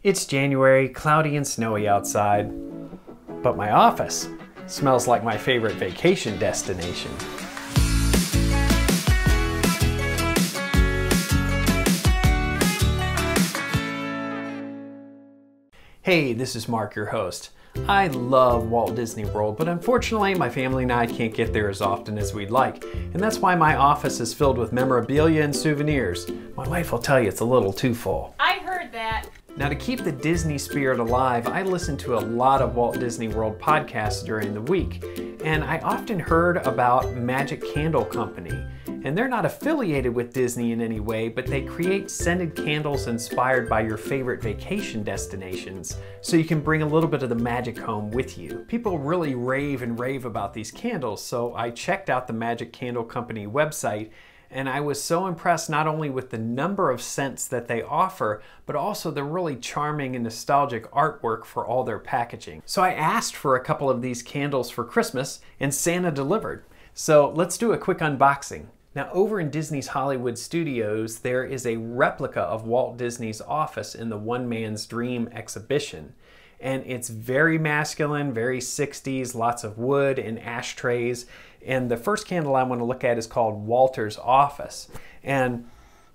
It's January, cloudy and snowy outside, but my office smells like my favorite vacation destination. Hey, this is Mark, your host. I love Walt Disney World, but unfortunately my family and I can't get there as often as we'd like, and that's why my office is filled with memorabilia and souvenirs. My wife will tell you it's a little too full. I heard that. Now, to keep the Disney spirit alive, I listen to a lot of Walt Disney World podcasts during the week, and I often heard about Magic Candle Company. And they're not affiliated with Disney in any way, but they create scented candles inspired by your favorite vacation destinations, so you can bring a little bit of the magic home with you. People really rave and rave about these candles, so I checked out the Magic Candle Company website, and I was so impressed not only with the number of scents that they offer, but also the really charming and nostalgic artwork for all their packaging. So I asked for a couple of these candles for Christmas, and Santa delivered. So let's do a quick unboxing. Now, over in Disney's Hollywood Studios, there is a replica of Walt Disney's office in the One Man's Dream exhibition. And it's very masculine, very 60s, lots of wood and ashtrays. And the first candle I want to look at is called Walter's Office. And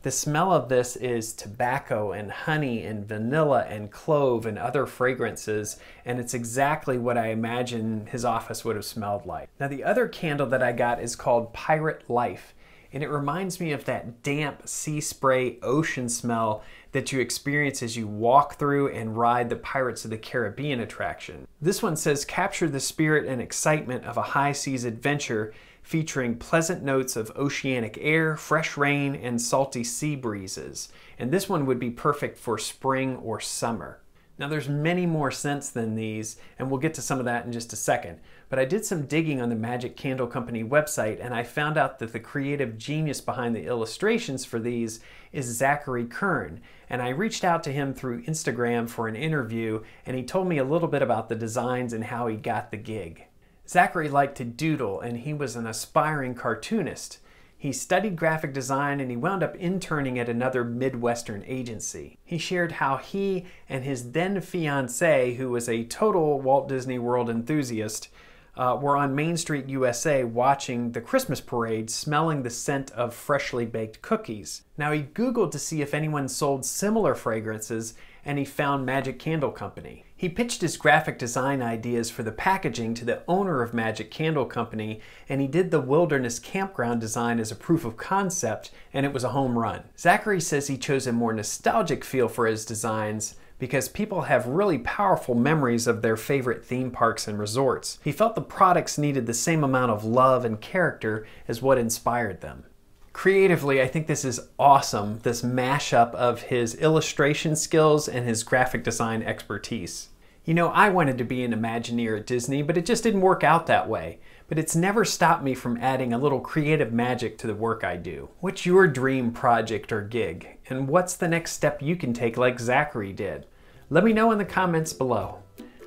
the smell of this is tobacco and honey and vanilla and clove and other fragrances, and it's exactly what I imagine his office would have smelled like. Now, the other candle that I got is called Pirate Life, and it reminds me of that damp sea spray ocean smell that you experience as you walk through and ride the Pirates of the Caribbean attraction. This one says, capture the spirit and excitement of a high seas adventure featuring pleasant notes of oceanic air, fresh rain, and salty sea breezes. And this one would be perfect for spring or summer. Now, there's many more scents than these, and we'll get to some of that in just a second. But I did some digging on the Magic Candle Company website, and I found out that the creative genius behind the illustrations for these is Zachary Kern. And I reached out to him through Instagram for an interview, and he told me a little bit about the designs and how he got the gig. Zachary liked to doodle, and he was an aspiring cartoonist. He studied graphic design, and he wound up interning at another Midwestern agency. He shared how he and his then fiancée, who was a total Walt Disney World enthusiast, were on Main Street, USA, watching the Christmas parade, smelling the scent of freshly baked cookies. Now, he Googled to see if anyone sold similar fragrances, and he found Magic Candle Company. He pitched his graphic design ideas for the packaging to the owner of Magic Candle Company, and he did the Wilderness Campground design as a proof of concept, and it was a home run. Zachary says he chose a more nostalgic feel for his designs because people have really powerful memories of their favorite theme parks and resorts. He felt the products needed the same amount of love and character as what inspired them. Creatively, I think this is awesome, this mashup of his illustration skills and his graphic design expertise. You know, I wanted to be an Imagineer at Disney, but it just didn't work out that way. But it's never stopped me from adding a little creative magic to the work I do. What's your dream project or gig? And what's the next step you can take like Zachary did? Let me know in the comments below.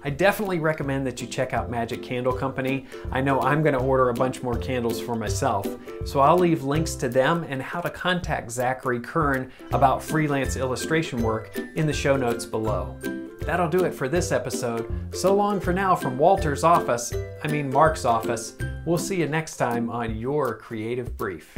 I definitely recommend that you check out Magic Candle Company. I know I'm going to order a bunch more candles for myself, so I'll leave links to them and how to contact Zachary Kern about freelance illustration work in the show notes below. That'll do it for this episode. So long for now from Mark's office. We'll see you next time on Your Creative Brief.